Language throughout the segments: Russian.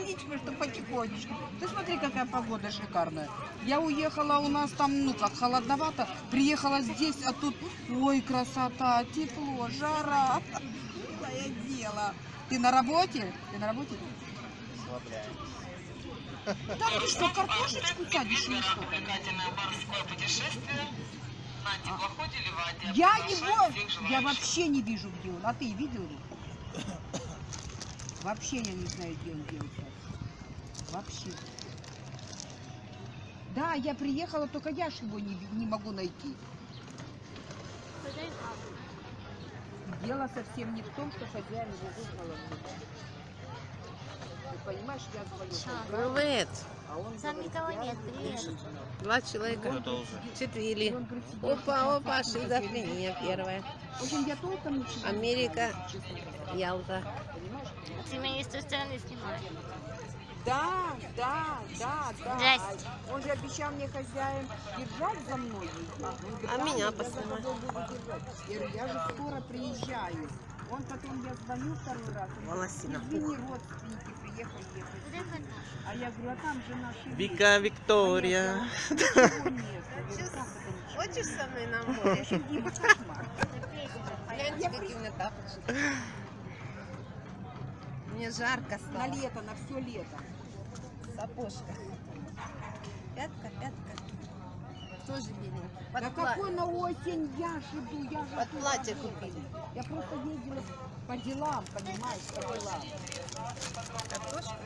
отлично, что потихонечку. Ты смотри, какая погода шикарная. Я уехала, у нас там, ну как, холодновато. Приехала здесь, а тут, ой, красота, тепло, жара. Какое дело. Ты на работе? Ты на работе? Да ты что, картошечку садишь или что? Я его, я вообще не вижу, где он. А ты видел его? Вообще я не знаю, где он делся. Вообще. Да, я приехала, только я ж его не могу найти. Дело совсем не в том, что хозяин его вызвала меня. Ты понимаешь, я звоню. Привет. А он Там говорит, никого нет, привет. 2 человека. 4. Опа, шизофрения первая. В общем, я толком ничего не Америка, знаю, честно говоря. Ялта. Понимаешь? Ты меня с той стороны снимаешь. Да. Здрасте. Он же обещал мне, хозяин, держать за мной. Он говорит, А да, меня я за поснимать? тобой буду держать. Я говорю, я же скоро приезжаю. Он потом, я звоню второй раз. Он говорит, Волосина извини, родственники приехали. А я говорю, а там же наши... Вика, Виктория. Ничего нет. Я говорю, как это ничего? Хочешь со мной на Я море? сейчас Дима, кошмар. Гляньте, какие у меня тапочки. Мне жарко На стало. лето, на все лето. Сапожка. Пятка. Тоже беленький. Да какой на осень я ж иду, я же... Под оттуда платье работаю. купили. Я просто ездила по делам, понимаешь, по делам. Картошка.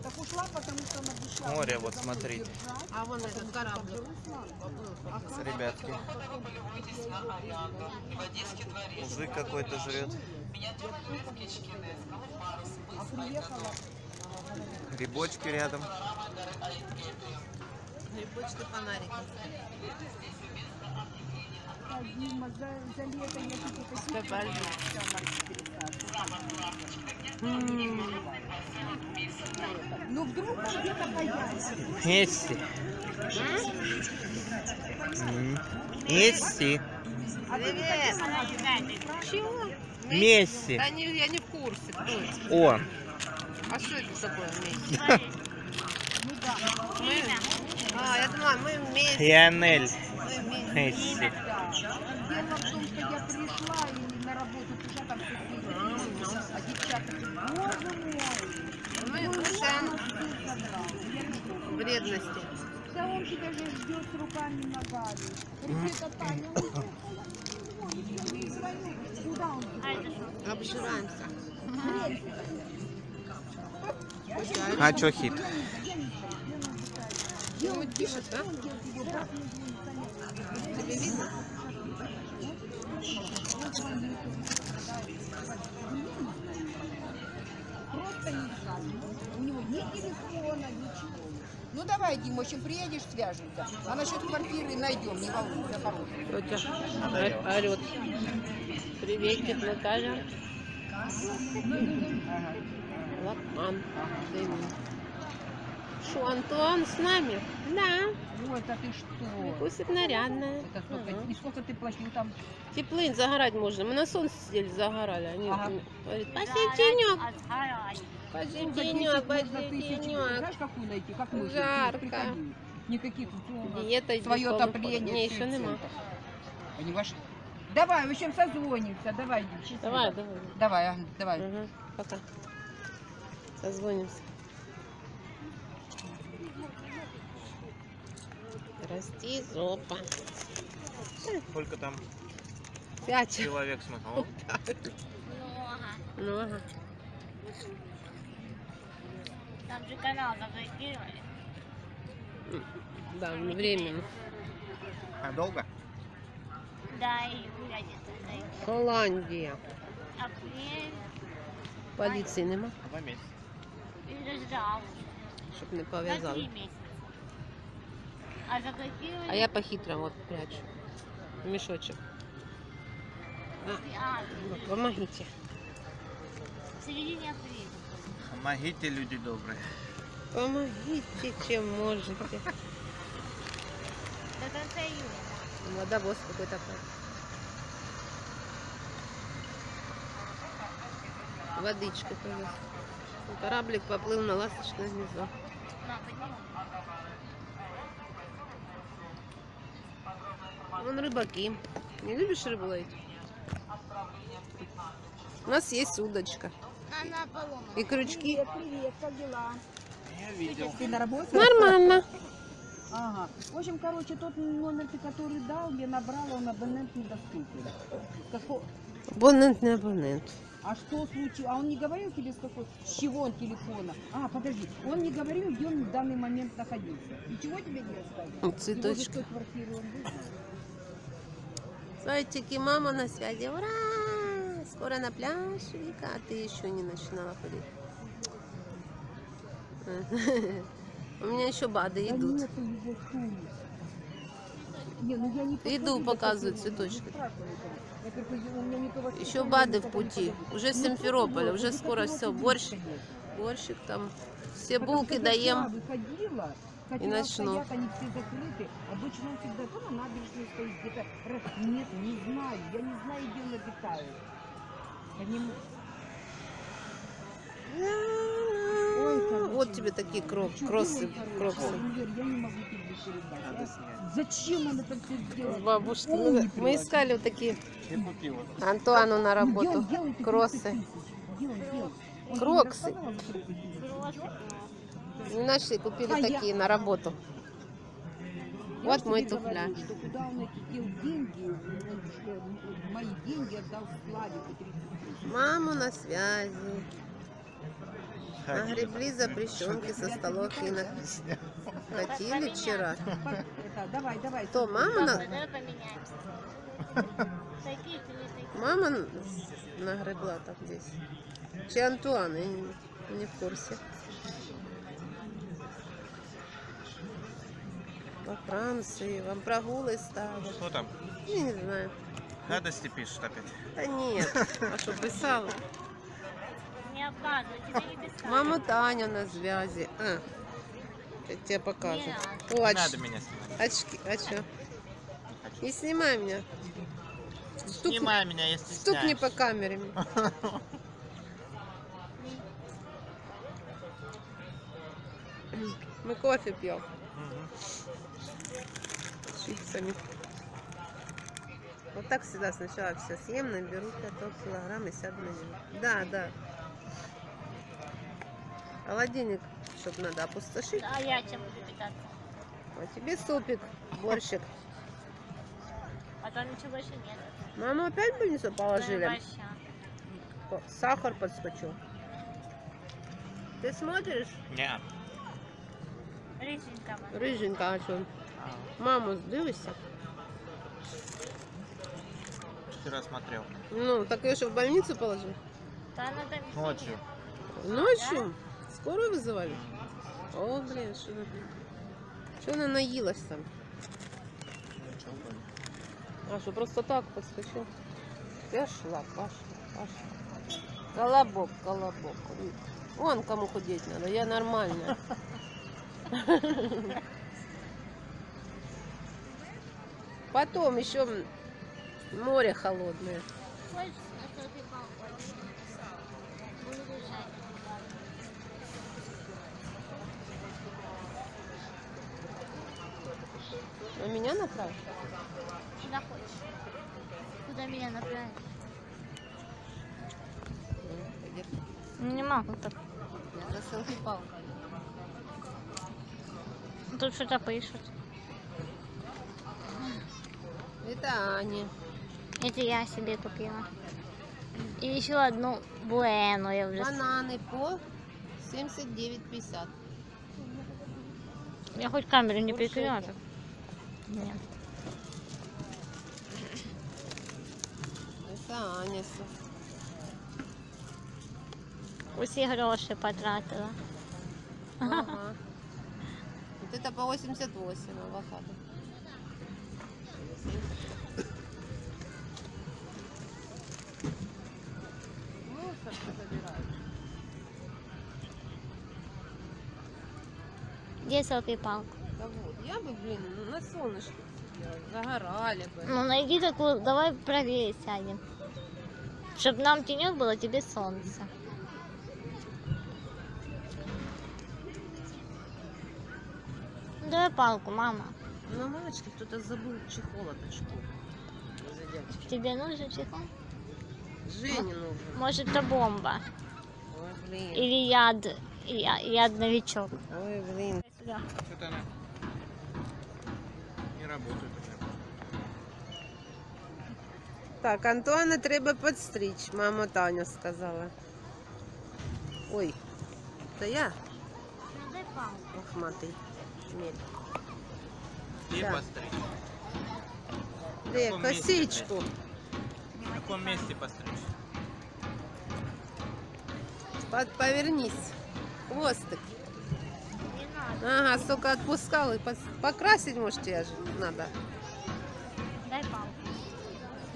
Так ушла, потому что она обещала. Море, меня вот за мной смотрите. держать. А вон этот корабль. А как? Ребятки, мужик какой-то жрет. А приехала, Грибочки рядом. Грибочки, фонарики. а Дима, за лето я тебе такие... Скопали. Ну вдруг он где-то появится. Месси. Месси. Привет. Чего? Месси. Да я не в курсе, кто это. О, А что это такое вместе? Ну да. Я думала, мы вместе. Лионель Мы вместе. Месси. Да. Дело в том, что я пришла и на работу уже там все а девчата, боже мой, Мы ну, кушаем я говорю, вредности. да он тебя же ждет с руками и ногами. Ребята, Таня, куда он? Обжираемся. А чё хит? Кто-нибудь пишет, да? Тебе видно? Просто не жаль. У него ни телефона, ничего. Ну давай, Дим, в общем, приедешь, свяжемся. А насчет квартиры найдем, не волнуйся, хороший. Тетя орет. Приветик, Наталья. Лапан. Что, Антуан с нами? Да. Вот, а ты что? Кусик нарядная. Это сколько, и сколько ты платил там? Теплынь загорать можно. Мы на солнце сидели, загорали. Они Ага. говорят, посетенек. Ну, за 10 Посетенек, можно тысячу. посетенек. Знаешь, какую найти? Как мы? Жарко. Приходи. Никаких Диета свое йде отопление. Ні, 3 ще нема. цента. Понимаешь? Давай, в общем, созвонимся. Давай, Дим, счастливо. Давай, давай. Давай, ага, давай. Угу. Пока. Созвонимся. Расти зопа. Сколько там 5. человек смотрел? Много. Там же канал заблокировали. Да, временно. А долго? Да, июля где-то. Голландия. Апрель. Поліції нема, 2 месяца. Или даже до августа. щоб не На 3 пов'язали. месяца. А заблокировали... А я по-хитрому вот прячу. Мешочек. Помогите. В середине апреля. Помогите, люди добрые. Помогите, чем можете. До конца июля. Водовоз какой-то. Водичка тоже. Кораблик поплыл на ласточное гнездо. На, поднимай. Вон рыбаки. Не любишь рыбу ловить? У нас есть удочка. Она поломана. И крючки. Привет, как дела? Я видел. Ты на работе? Нормально. Ага. В общем, короче, тот номер, ты который дал, я набрала, он абонент недоступен. Абонентный абонент. А что случилось? А он не говорил тебе, с чего он телефона? А, подожди, он не говорил, где он в данный момент находился. И чего тебе не оставил? Цветочки. Его же в той квартире он был. Зайчики, мама на связи. Ура! Скоро на пляж, Вика, а ты еще не начинала ходить. У меня еще БАДы идут. нету его туз. Не, ну я не Иду, подходила, показываю как цветочки. его, не спрашивай этого. Я говорю, у меня не то воспитание, Еще БАДы в никогда не пути. подходила. Уже с Ну, Симферополя, вот, уже вот, скоро хотела все. тебе Борщ, сказать. борщик там. Все Потому булки что доем. я выходила, хотя и начну. стоят, они все закрыты. Обычно он всегда то на набережной стоит, где-то. Нет, не знаю. Я не знаю, где он обитает. Ой, короче. Вот тебе такие Чё, кроссы. делай, короче. кроксы. Юль, я не могу тебе передать. Надо а? снять. Зачем он это все сделал? Бабушки, Ум не мы приложил. искали вот такие Я купила. Антуану на Ну, где работу. он делает эти Кроссы. 30 000? Где он делает? Он тебе Кроксы. рассказывал за 30 000? Просто. Не нашли, купили А я- такие на работу. Я Вот же мой тебе туфля. говорю, что куда он эти дел деньги, он что, мои деньги отдал Славику 30 000. Мама на связи. Нагребли запрещенки со столов и накатили вчера. Это, давай. Кто, мама? Давай поменяемся. Такие ты не такие. Мама нагребла там здесь. Чи Антуан, я не в курсе. Во Франции вам прогулы ставят. Что там? Я не знаю. Гадости пишет опять. Да нет. А что писала? Не обманывай, тебе не писали. Мама Таня на связи. А, я тебе покажу. Не надо. О, Не надо меня снимать. очки. А что? Не снимай меня. Снимай меня, если Стукни по камере. Мы кофе пьем с чипсами. Вот так всегда сначала все съем, наберу 5 килограмм и сяду на него. Да. Холодильник, чтобы надо опустошить. А я чем буду питаться? А тебе супик, борщик. Потом ничего больше нет. Маму опять в больницу положили? Борща. Сахар подскочил. Ты смотришь? Не. Рыженького. Рыженька, а что? Маму дивишься? Вчера смотрел. Ну, так ее что, в больницу положили? Да надо Ночью. Ночью? Скорую вызывали? О, блин, что она наелась там? А что, просто так подскочил? Пошла. Колобок. Вон кому худеть надо, я нормальная. Потом еще море холодное. Хочешь на селфи палку? Буду решать. А меня направь? Куда хочешь? Куда меня направить? Не могу так. Это селфи-палка. Тут что-то пишут. Это Аня. Это я себе купила. И еще одну буэну я уже. Бананы по 79,50. Я хоть камеру не Вот прикрыла. это. Нет. Это Аня. Усі гроші потратила. Ага. Вот это по 88 авокадо. Мусорку забирают. Где селфи-палка? Да вот, я бы, блин, на солнышке сделала, загорали бы. Ну найди такую, давай правее сядем. Чтоб нам тенек было, тебе солнце. Дай палку, мама. Ну, мамочки, кто-то забыл чехол от очков. Возле дядечки. Тебе нужен чехол? Жене нужен. Может, это бомба? Ой, блин. Или яд-новичок? Ой, блин. Сюда. Что-то она не работает уже. Так, Антуана треба подстричь, мама Таня сказала. Ой, это я? Дай палку. Лохматый. Мель. И Да. постричь. Де, месте, косичку. В каком месте постричь? Повернись. Хвостик. Не надо. Ага, столько отпускал и покрасить, может, тебе же надо. Дай палку.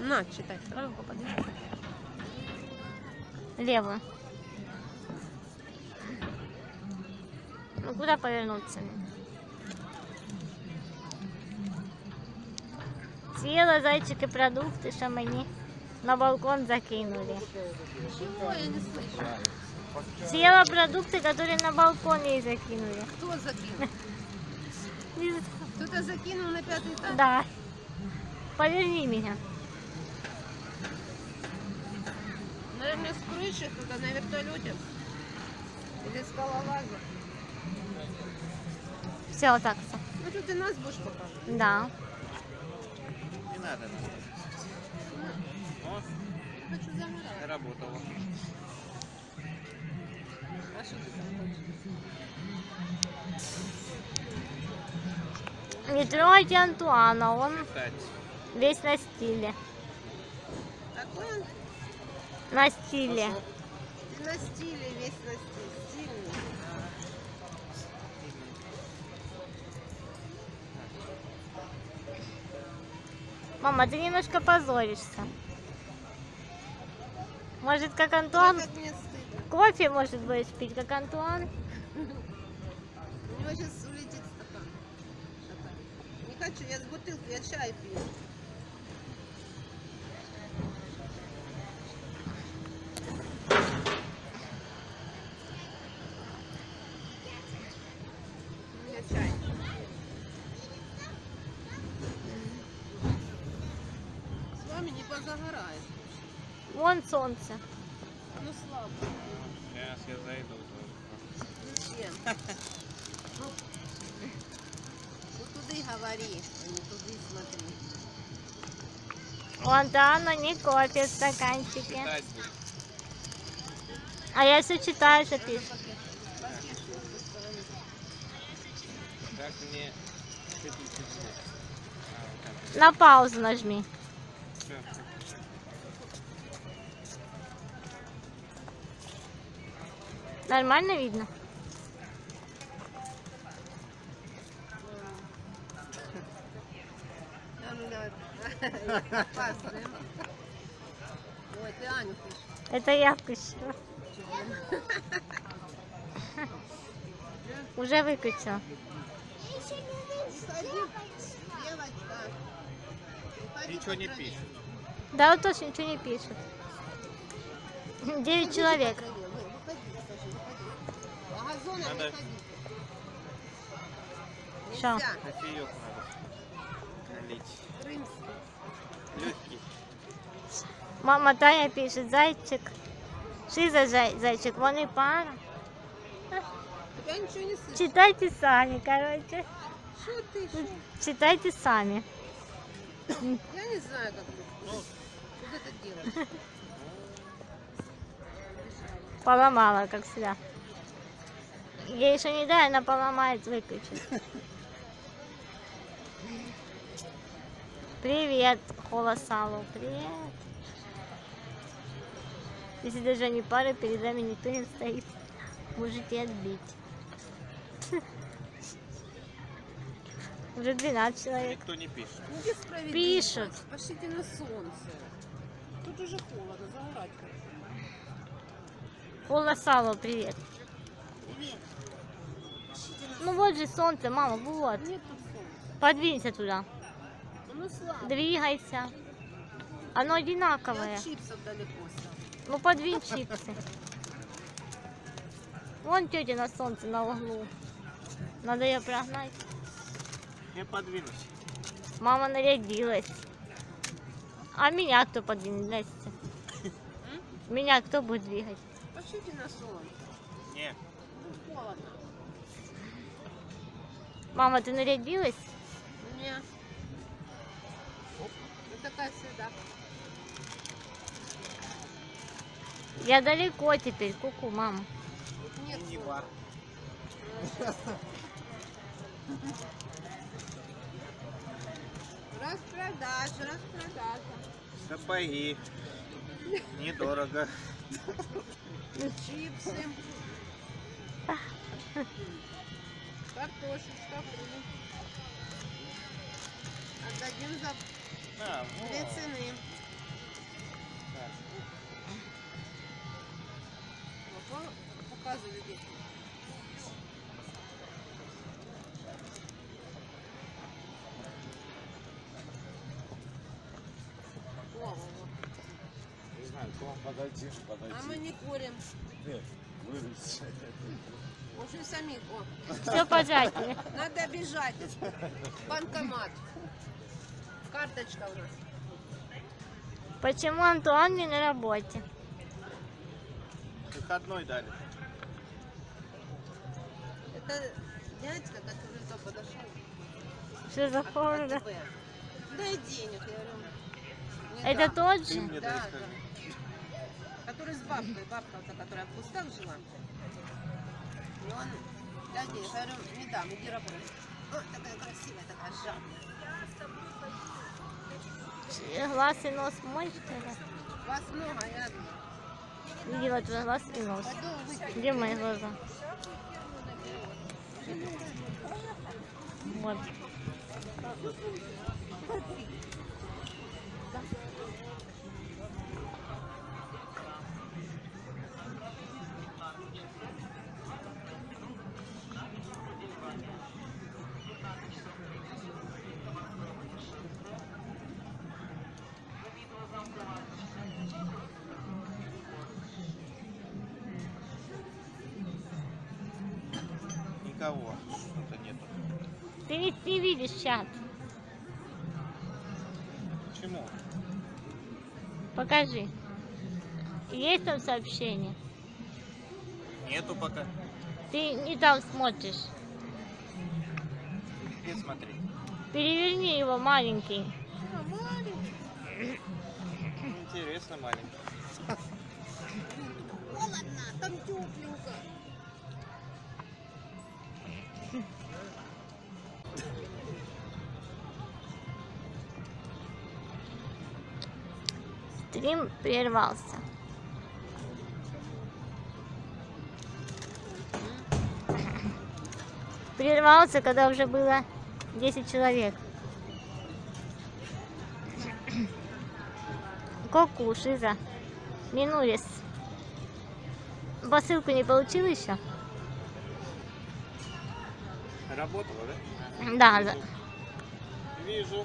На, читай. Руку подвинь. Левую. Ну куда повернуться? Съела зайчики продукты, что мне на балкон закинули. Чего я не слышу? Съела продукты, которые на балкон ей закинули. Кто закинул? Кто-то закинул на 5-й этаж? Да. Поверни меня. Наверное, с крыши кто-то на вертолете. Или скалолазер. Все, вот так. Ну, тут ты нас будешь показывать. Да. Не надо. О, Хочу загорать. заработало. А что ты там хочешь? Не трогайте Антуана, он Кстати, весь на стиле. Какой он? На стиле. На стиле, весь на стиле. Стильный. Мама, ты немножко позоришься. Может, как Антуан? Как мне стыдно. Кофе, может, будешь пить, как Антуан? У него сейчас улетит стакан. Не хочу, я с бутылки, я чай пью. У меня чай. С вами не позагорает. Вон солнце. Ну слабо. сейчас я зайду. Зачем? Ну туды говори, а не туды смотри. У Антуана не кофе в стаканчике. Читать буду. А я все читаю, что пишешь. Как мне выключить звук? А, вот так. На паузу нажми. Всё. Нормально видно? А ну давай. Пасуем. Ой, ты Аню пишешь. Это я включила. Уже выключила. Девочка. Ничего не пишет. Да, вот точно ничего не пишет. 9 человек. А газона не Надо- ходите. Что? Нельзя. Кофеек надо налить. Крымский. Легкий. Мама Таня пишет, зайчик. Шиза зайчик, вон и пара. Я ничего не слышу. Читайте сами, короче. Что ты? Что? Читайте сами. Я не знаю, как ты. Что это делаешь? Поломала, как всегда. Ей еще не дай, она поломает, выключит. Привет, Холосалу, привет. Если даже не пары, перед вами никто не стоит. Можете отбить. Уже 12 человек. Никто не пишет. Ну, где справедливость? Пишут. Пошлите на солнце. Тут уже холодно, загорать хочу. Холосалу, привет. Привет. Пошлите на Ну вот же солнце, мама, вот. Нет тут солнца. Подвинься туда. Ну слабо. Двигайся. Оно Я одинаковое. от чипсов далеко стал. Ну подвинь чипсы. Вон тетя на солнце на углу. Надо ее прогнать. Я подвинусь. Мама нарядилась. А меня кто подвинет, Настя? Меня кто будет двигать? Пошлите на солнце. Не. Ну, холодно. Мама, ты нарядилась? Не. Вот такая среда. Я далеко теперь, ку-ку, мама. Нет Не солнца. бар. Распродажа, распродажа. Сапоги. Недорого. Чипсы. Картошечка, фри. Отдадим за А, две вот. цены. Так. Вот, показываю здесь. О, во, во. Не знаю, к вам подойти, А мы не курим. Нет, выручить. Уже самих. О, Все потратили. надо бежать. Банкомат. Карточка у нас. Почему Антуан не на работе? Выходной дали. Это дядька, который то подошел. Что за от холодно? АТБ. Дай денег, я говорю. не Это дам. тот Ты же? мне Да, дай да. скажи. Который с бабкой, бабка, вот, которая в кустах жила. И он, дай денег, я говорю, не дам, иди работай. О, такая красивая, такая жадная. Глаз и нос мой, что ли? Вас много, я Видела твой глаз и нос. пойду выпить. Где мои глаза? Вот. Никого. Что-то нету. Ты ведь не видишь чат. Почему? Покажи. Есть там сообщение? Нету пока. Ты не там смотришь. Где смотри? Переверни его, маленький. А, маленький. Интересно, маленький. Холодно, там тепленько. Стрим прервался. Прервался, когда уже было 10 человек. Коку, Шиза, Минулис. Посылку не получил еще? Работала, да? Да, да. Вижу.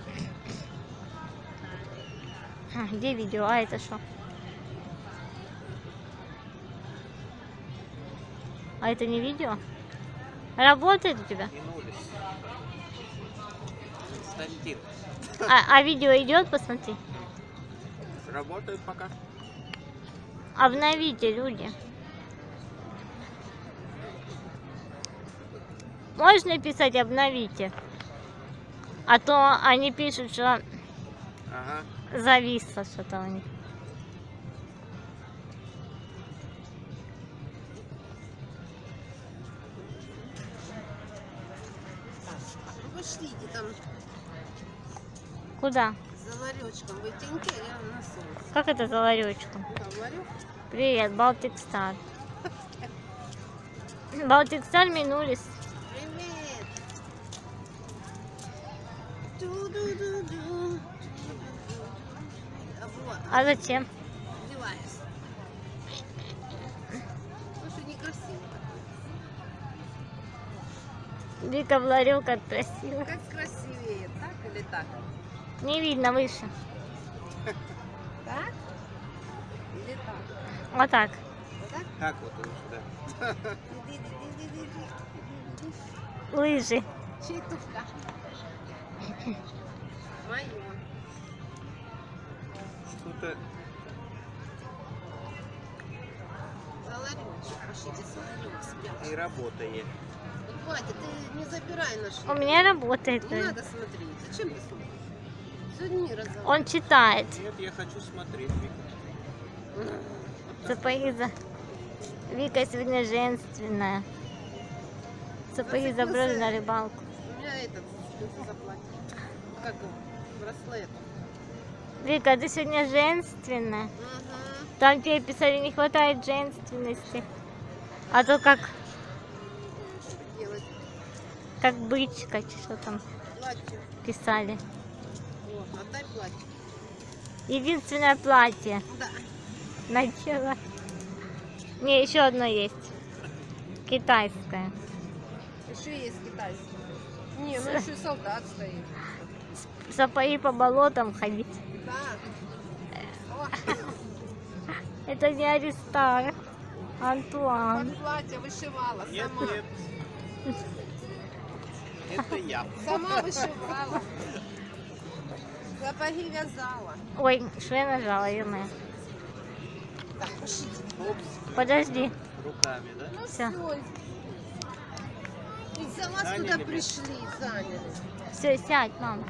Где видео? А это что? А это не видео? Работает у тебя? Минулись. Константин. А видео идет, посмотри. Работают пока. Обновите, люди. Можно писать обновите? А то они пишут, что Ага. зависло что-то у них. Ну, пошлите там Куда? за ларечком. Вы теньки, я на солнце. Как это за ларечком? Да, ларек. Привет, Балтик Стар. Балтик Стар Минулис. Привет. Ту-ду-ду-ду. А вот, А зачем? одеваюсь. Слушай, некрасиво. Вика в ларек отпросила. Как красивее, так или так? Не видно выше. Так? Или так? Вот так. Вот так? Так вот лучше, да. Ди-ди-ди-ди-ди-ди. Лыжи. Чей туфка? Мое. Что-то За ларечек. Пошлите, смотрю, спят. не работает. Вот, Батя, ты не забирай наш. У меня работает. Не надо смотреть. Зачем ты смотришь? Сегодня мира за. Он читает. Нет, я хочу смотреть. Вика. Сапоги за... Вика сегодня женственная. Сапоги забрали на рыбалку. У меня этот заплатил. Как его? Браслет. Вика, ты сегодня женственная. Угу. Там тебе писали, не хватает женственности. А то как Делать бычка, что там платье. писали. Вот, отдай платье. Единственное платье Да. надела. Не, еще одно есть. Китайское. Еще есть китайский. Не, ну еще и солдат стоит. Сапоги по болотам ходить. Да. О, Это не Аристарх, Антуан. под платье вышивала Нет, сама. нет. Это я. Сама вышивала. Сапоги вязала. Ой, что я нажала, ё-моё. Так, пошлите. Опс. Подожди. Руками, да? Ну Всё. все. Из-за вас Заняли туда меня. пришли, заняли. Все, сядь, мама.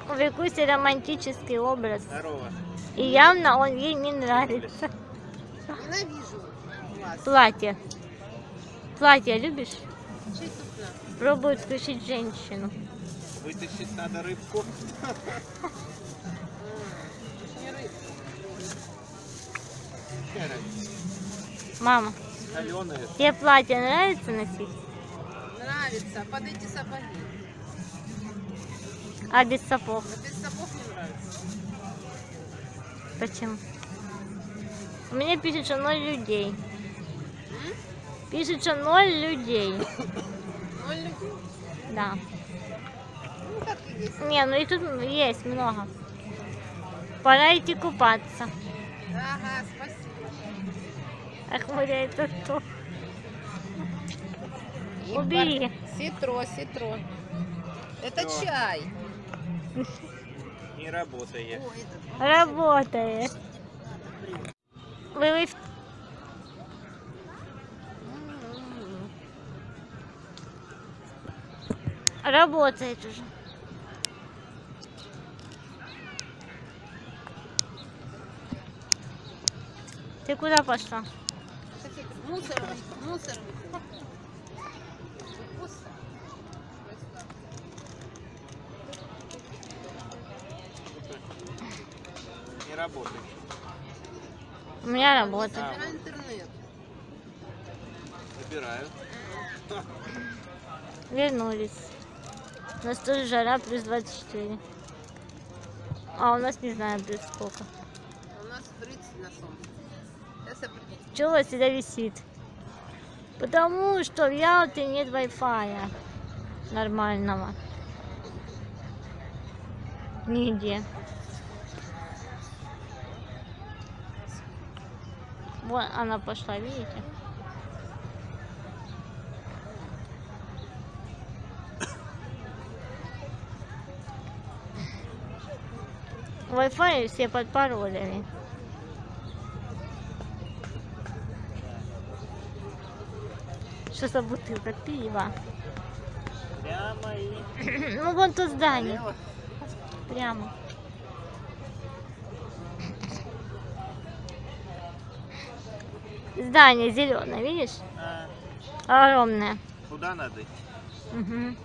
У Викуси романтический образ. Здорово. И явно он ей не нравится. Ненавижу вас. Платье. Платье любишь? Чей супна? Пробуют включить женщину. Вытащить надо рыбку. Не рыб. Какая разница? Мама, Соленые. тебе платье нравится носить? Нравится. Под эти сапоги. А без сапог? Но без сапог не нравится. Почему? Мне пишет, что 0 людей. Пишет, что 0 людей. 0 людей. Да. Ну как и есть. Не, ну и тут есть много. Пора идти купаться. Ага, спасибо. Ах, Муря, это кто? И Убери. Ситро, ситро. Это Всё. чай. Не работает. Ой, это... Работает. Вы Работает уже. Ты куда пошла? Мусор, мусор. Вкусно. Не работает. У меня работает. Забирай интернет. Забираю. Вернулись. У нас тоже жара плюс 24. А у нас не знаю плюс сколько. У нас 30 на солнце. Сейчас я приду. Чего у вас всегда висит? Потому что в Ялте нет Wi-Fi нормального. Нигде. Вот она пошла, видите? Wi-Fi все под паролями. Что за бутылка пива? Прямо и... Ну вон то здание. Налево. Прямо. Здание зеленое, видишь? А, Огромное. куда надо? Мгм.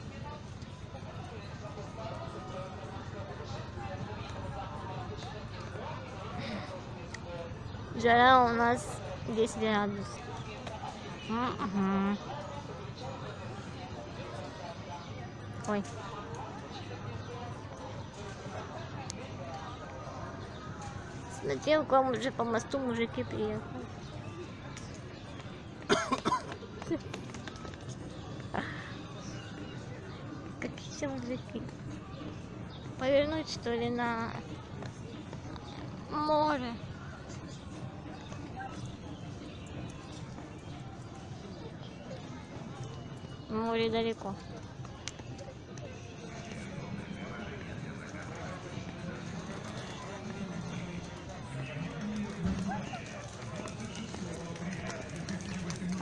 Жара у нас 10 градусов. Мгм. Ой. Смотрел, к вам уже по мосту мужики приехали. Какие все мужики? Повернуть, что ли, на море? Море далеко.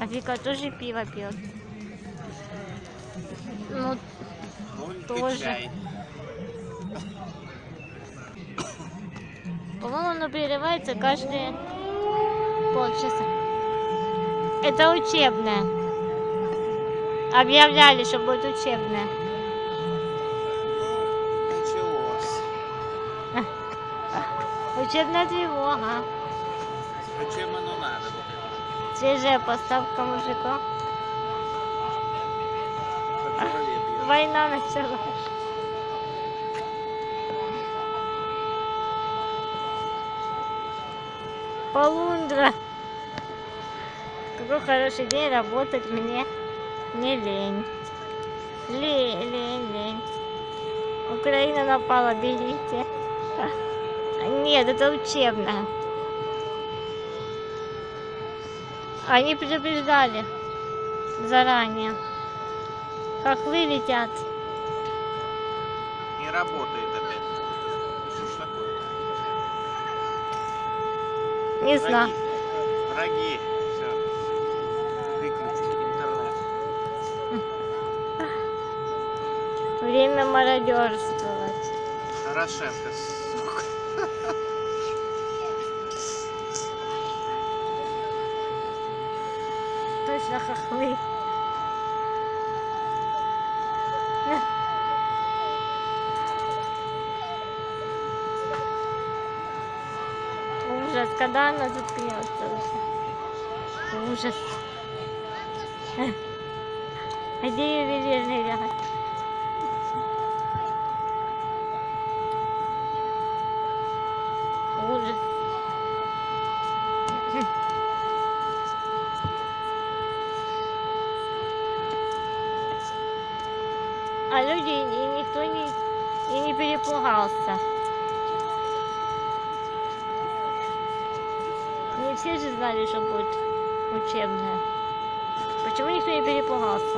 А Вика тоже пиво пьет. Ну, Только Тоже. чай. по-моему, оно переливается каждые полчаса. Это учебное. Объявляли, что будет учебное. Началось. Учебная тревога. Зачем оно надо? Вот это? Свежая поставка мужиков. По голове бьет. Война началась. Полундра. Какой хороший день, работать мне не лень. Лень. Украина напала, бегите. Нет, это учебное. Они предупреждали заранее. Хохлы летят. Не работает опять. Что ж такое? Не знаю. Враги. Все. Выключить интернет. Время мародерствовать. Порошенко, сука. Точно хохлы. Ужас, когда она заткнется уже. Ужас. А где ювелирный ряд? Ужас. А люди и никто не перепугался. Не все же знали, что будет учебное. Почему никто не перепугался?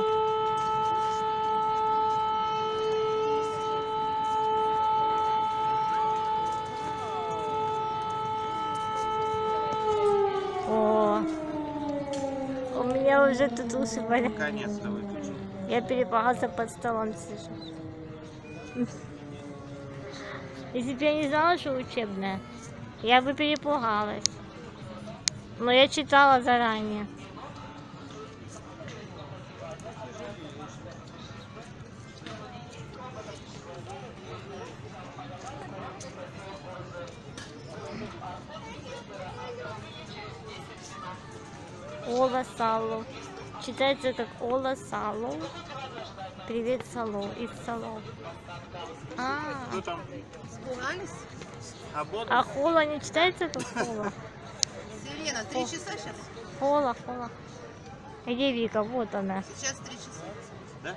О, у меня уже тут уши болят. Наконец-то выключил. Я перепугался, под столом сижу. Если бы я не знала, что учебное, я бы перепугалась. Но я читала заранее. Ола Салу. Читается как Ола Салу. Привет, Салу. Из Салу. Кто там? Испугались? Свободно? А Хола не читается как Хола? Сирена, 3 часа сейчас? Хола. Где Вика? Вот она. Сейчас 3 часа. Да?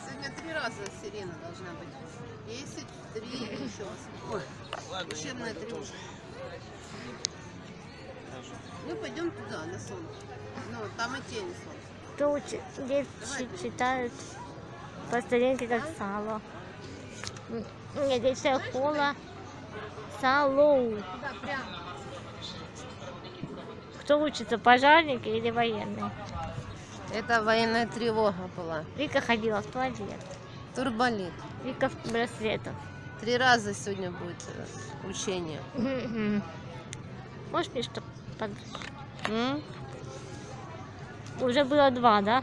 Сегодня 3 раза сирена должна быть. 10, 3 и еще. Ой, ладно. Учебная тревога. Мы пойдем туда, на сон. Ну, там и тени сон. Кто учит? Дети читают по старинке как Сало. Нет, я читаю Хола Салу. Да, прям. Кто учится, пожарники или военные? Это военная тревога была. Вика ходила в туалет. Турболит. Вика в браслетах. 3 раза сегодня будет учение. Можешь мне что подать? М? Уже было 2, да?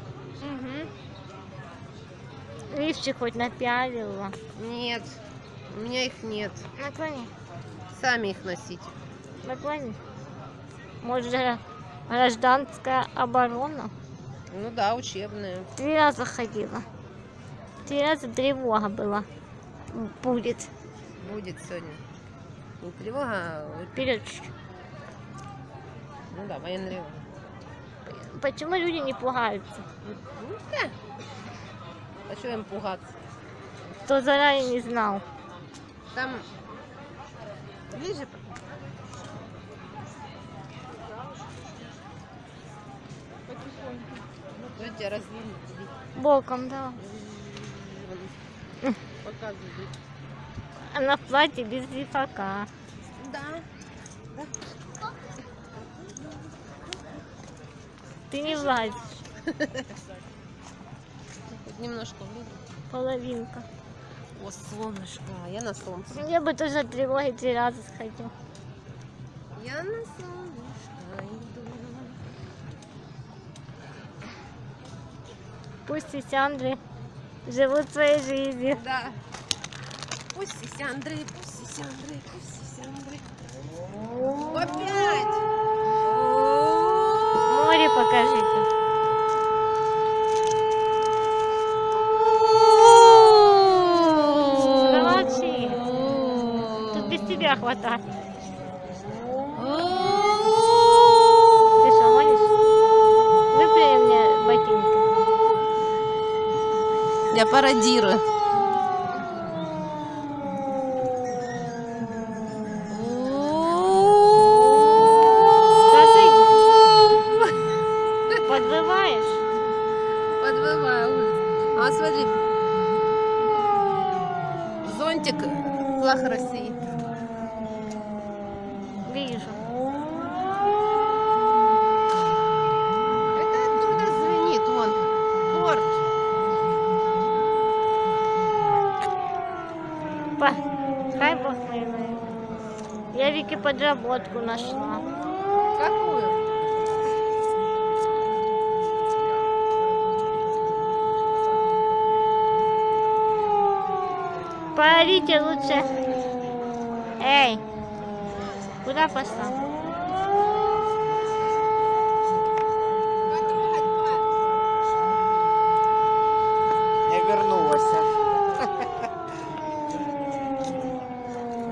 Лифчик хоть напялила. Нет, у меня их нет. Наклони. Сами их носите. Наклони. Может, гражданская оборона? Ну да, учебная. 3 раза ходила. 3 раза тревога была. Будет. Будет сегодня. Не тревога, а Вперед чуть-чуть. ну да, военная тревога. Почему люди не пугаются? Ну да. А что им пугаться? Кто заранее не знал. Там ближе. Давайте раздвинем. Боком, да. Показывай. Она в платье без лифака. Да. Ты не влазишь. Хоть немножко влезу. Половинка. О, солнышко. Я на солнце. Я бы тоже на тревоге 3 раза сходил. Я на солнышко иду. Пусть сисяндры живут своей жизнью. Да. Пусть сисяндры, пусть сисяндры, пусть сисяндры. Опять! Море покажите. Замолчи. Тут без тебя хватает. Ты что, гонишь? Выплюни мне ботинки. Я пародирую. Подвываешь? Подвываю улицу. А смотри. Зонтик, флаг России. Вижу. Это оттуда звенит, вон. Порт. Хай бог мой. Я Вике подработку нашла. Какую? Поорите лучше. Эй, куда пошла? Я вернулась.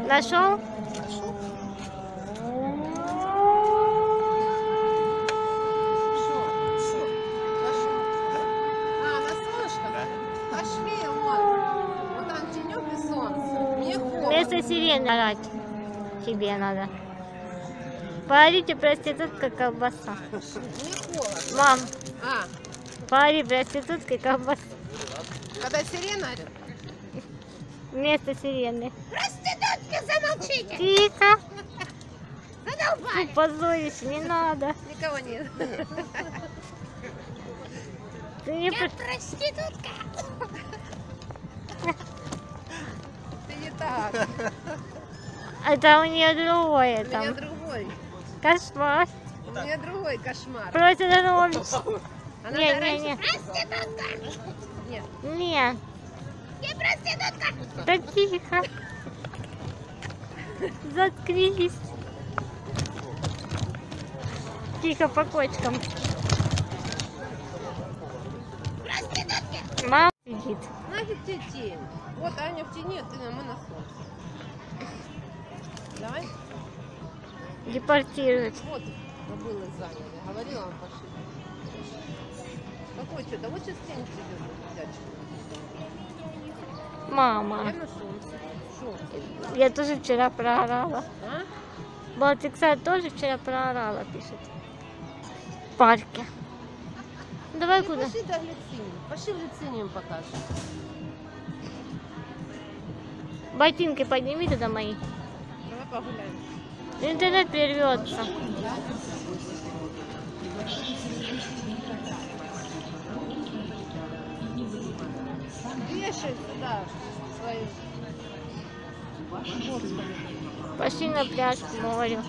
Нашел? А, на солнышко? Пошли, вон. Вот там тенек и солнце. Мне холодно. Вместо сирены орать тебе надо. Поорите, проститутка, колбаса. Мне холодно. Мам, А, поори, проститутка, колбаса. когда сирена орет? Вместо сирены. Проститутки, замолчите! Тихо. Задолбали! Ты позоришь, не надо. Никого нет. Ты не... Проститутка! Ты не так. Это у нее другое У меня там. другой. Кошмар. У меня другой кошмар. Просит ровно. Она Не, раньше- не, не. Проститутка! Нет. Нет. Я проститутка! Да тихо. Заткнись. Тихо, по кочкам. Мама сидит. Нафиг тебе тень. Вот Аня в тени, а ты мы на солнце. Давай. Депортируют. Вот мы было заняли. Говорила вам пошли. Какой что? Да вот сейчас тень придет, дядечка. Мама. Я на солнце. Что? Я тоже вчера проорала. А? Балтиксар тоже вчера проорала, пишет. В парке. Давай куда? Пошли до лициниум. Пошли в лициниум покажем. Ботинки подними туда мои. Давай погуляем. Интернет прервется. Вешай сюда свою. Господи. Пошли на пляж к морю.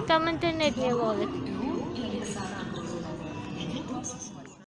Там интернет не ловит.